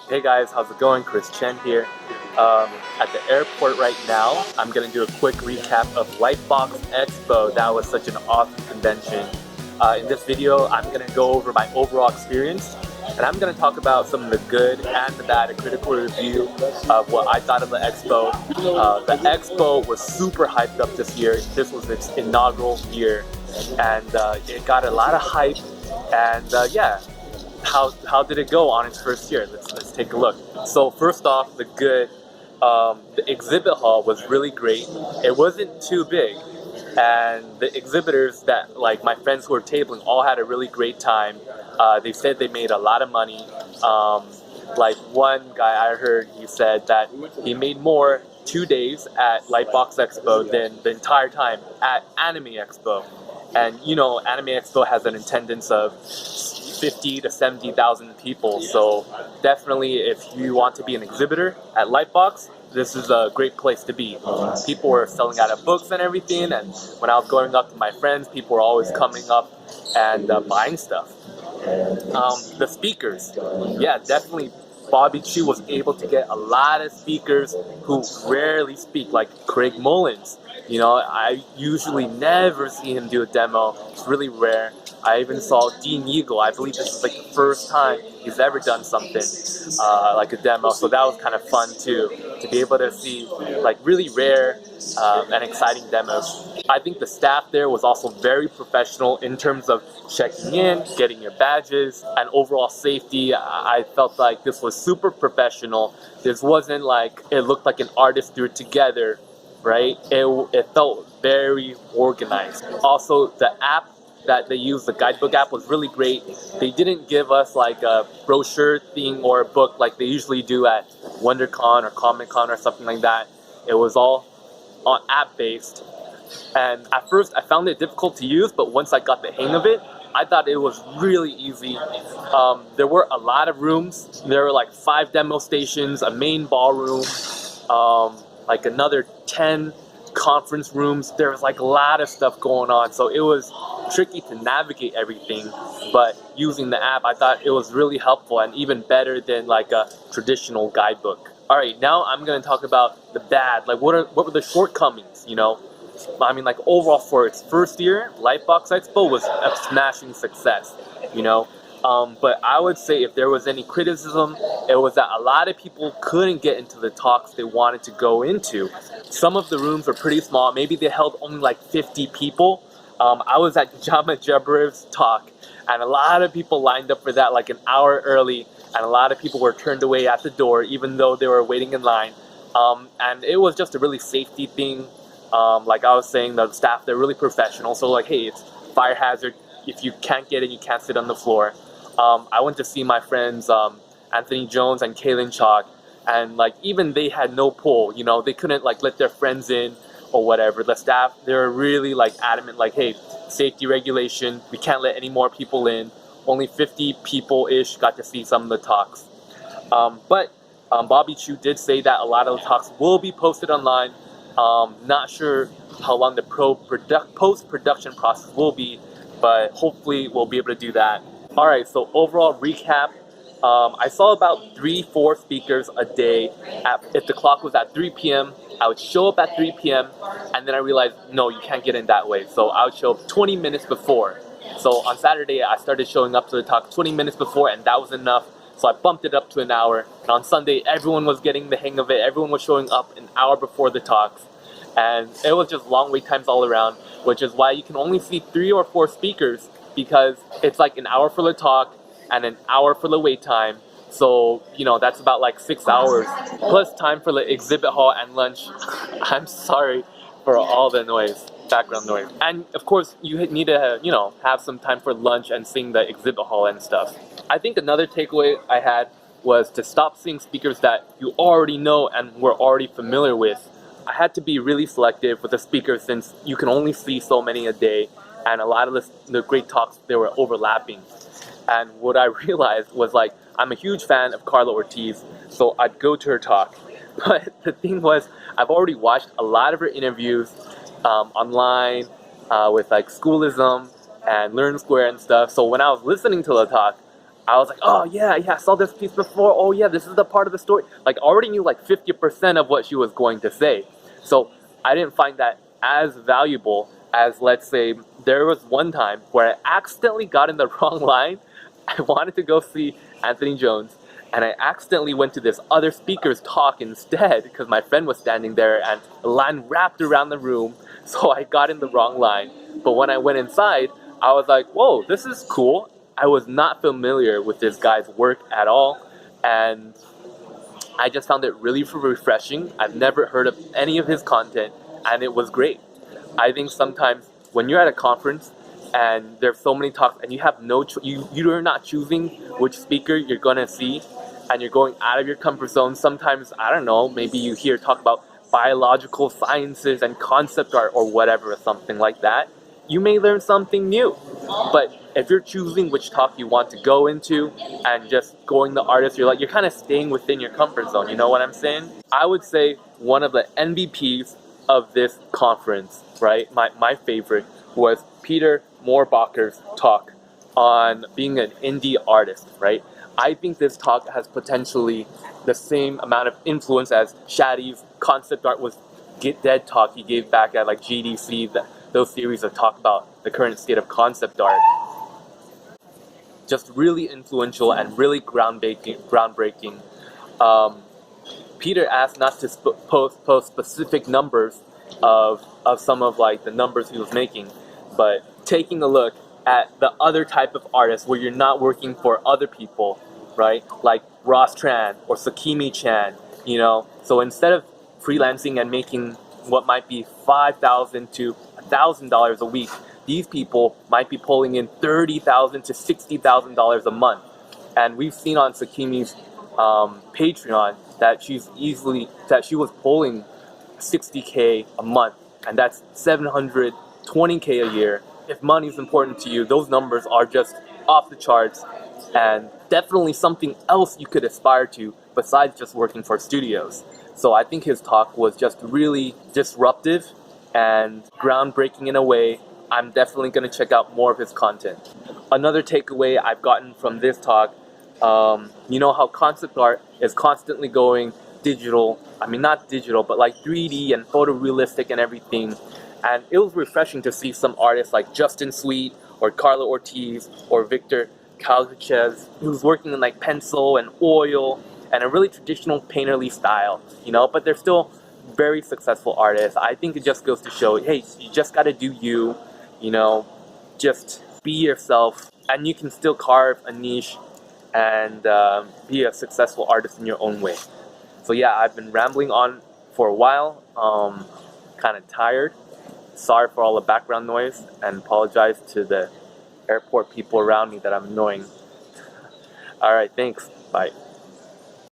Hey guys, how's it going? Chris Chen here. At the airport right now. I'm gonna do a quick recap of Lightbox Expo. That was such an awesome convention. In this video, I'm gonna go over my overall experience, and I'm gonna talk about some of the good and the bad, a critical review of what I thought of the expo. The expo was super hyped up this year. This was its inaugural year, and it got a lot of hype. And yeah, how did it go on its first year? Let's take a look. So first off, the good. The exhibit hall was really great. It wasn't too big, and the exhibitors that, like my friends who were tabling, all had a really great time. They said they made a lot of money. Like one guy I heard, he said that he made more 2 days at Lightbox Expo than the entire time at Anime Expo. And you know, Anime Expo has an attendance of 50 to 70,000 people. So definitely, if you want to be an exhibitor at Lightbox, this is a great place to be. People were selling out of books and everything, and when I was going up to my friends, people were always coming up and buying stuff. The speakers, yeah, definitely. Bobby Chiu was able to get a lot of speakers who rarely speak, like Craig Mullins. You know, I usually never see him do a demo. It's really rare. I even saw Dean Eagle. I believe this is like the first time he's ever done something like a demo. So that was kind of fun too, to be able to see like really rare and exciting demos. I think the staff there was also very professional in terms of checking in, getting your badges, and overall safety. I felt like this was super professional. This wasn't like it looked like an artist threw it together, right? It felt very organized. Also, the app that they used, the guidebook app, was really great. They didn't give us like a brochure thing or a book like they usually do at WonderCon or Comic Con or something like that. It was all on app based. And at first I found it difficult to use, but once I got the hang of it, I thought it was really easy. There were a lot of rooms. There were like 5 demo stations, a main ballroom, like another 10 conference rooms. There was like a lot of stuff going on, so it was tricky to navigate everything. But using the app, I thought it was really helpful and even better than like a traditional guidebook. All right, now I'm gonna talk about the bad. Like, what were the shortcomings? You know, I mean, like overall for its first year, Lightbox Expo was a smashing success. You know, but I would say if there was any criticism, it was that a lot of people couldn't get into the talks they wanted to go into. Some of the rooms were pretty small. Maybe they held only like 50 people. I was at Jama Jabrev's talk, and a lot of people lined up for that like an hour early, and a lot of people were turned away at the door even though they were waiting in line. And it was just a really safety thing. Like I was saying, the staff, they're really professional. So like, hey, it's fire hazard. If you can't get in, you can't sit on the floor. I went to see my friends Anthony Jones and Kaylin Chalk, and like even they had no pull. You know, they couldn't like let their friends in or whatever. The staff, they were really like adamant, like, hey, safety regulation. We can't let any more people in. Only 50 people-ish got to see some of the talks. But Bobby Chiu did say that a lot of the talks will be posted online. Not sure how long the post-production process will be, but hopefully we'll be able to do that. Alright, so overall recap. I saw about 3-4 speakers a day. If the clock was at 3 p.m., I would show up at 3 p.m. and then I realized, no, you can't get in that way. So I would show up 20 minutes before. So on Saturday, I started showing up to the talk 20 minutes before, and that was enough. So I bumped it up to an hour. And on Sunday, everyone was getting the hang of it. Everyone was showing up an hour before the talks. And it was just long wait times all around, which is why you can only see 3 or 4 speakers, because it's like an hour for the talk and an hour for the wait time. So, you know, that's about like 6 hours, plus time for the exhibit hall and lunch. I'm sorry for all the noise, background noise. And of course, you need to, you know, have some time for lunch and seeing the exhibit hall and stuff. I think another takeaway I had was to stop seeing speakers that you already know and were already familiar with. I had to be really selective with the speakers since you can only see so many a day, and a lot of the great talks, they were overlapping. And what I realized was, like, I'm a huge fan of Carla Ortiz, so I'd go to her talk. But the thing was, I've already watched a lot of her interviews online with like Schoolism and Learn Square and stuff. So when I was listening to the talk, I was like, oh yeah, I saw this piece before. Oh yeah, this is the part of the story. Like, I already knew like 50% of what she was going to say. So I didn't find that as valuable as, let's say, there was one time where I accidentally got in the wrong line. I wanted to go see Anthony Jones, and I accidentally went to this other speaker's talk instead because my friend was standing there and the line wrapped around the room. So I got in the wrong line. But when I went inside, I was like, whoa, this is cool. I was not familiar with this guy's work at all, and I just found it really refreshing. I've never heard of any of his content, and it was great. I think sometimes when you're at a conference and there's so many talks and you have you're not choosing which speaker you're gonna see, and you're going out of your comfort zone. Sometimes, I don't know, maybe you hear talk about biological sciences and concept art or whatever, or something like that. You may learn something new. But if you're choosing which talk you want to go into and just going the artist, you're kind of staying within your comfort zone. You know what I'm saying? I would say one of the MVPs of this conference, right? My favorite was Peter Mohrbacher's talk on being an indie artist, right? I think this talk has potentially the same amount of influence as Shadi's concept art was Get Dead talk he gave back at like GDC, those series of talk about the current state of concept art. Just really influential and really groundbreaking. Peter asked not to post specific numbers of some of like the numbers he was making, but taking a look at the other type of artists where you're not working for other people, right? Like Ross Tran or Sakimi Chan, you know? So instead of freelancing and making what might be $5,000 to $1,000 a week, these people might be pulling in $30,000 to $60,000 a month. And we've seen on Sakimi's Patreon that she was pulling $60K a month, and that's $720K a year. If money is important to you, those numbers are just off the charts, and definitely something else you could aspire to besides just working for studios. So I think his talk was just really disruptive and groundbreaking in a way. I'm definitely going to check out more of his content. Another takeaway I've gotten from this talk, you know how concept art is constantly going digital. I mean, not digital, but like 3D and photorealistic and everything. And it was refreshing to see some artists like Justin Sweet or Carla Ortiz or Victor Calchez, who's working in like pencil and oil and a really traditional painterly style, you know, but they're still very successful artists. I think it just goes to show, hey, you just got to do you, you know, just be yourself, and you can still carve a niche and be a successful artist in your own way. So yeah, I've been rambling on for a while, kind of tired. Sorry for all the background noise, and apologize to the airport people around me that I'm annoying. Alright, thanks. Bye.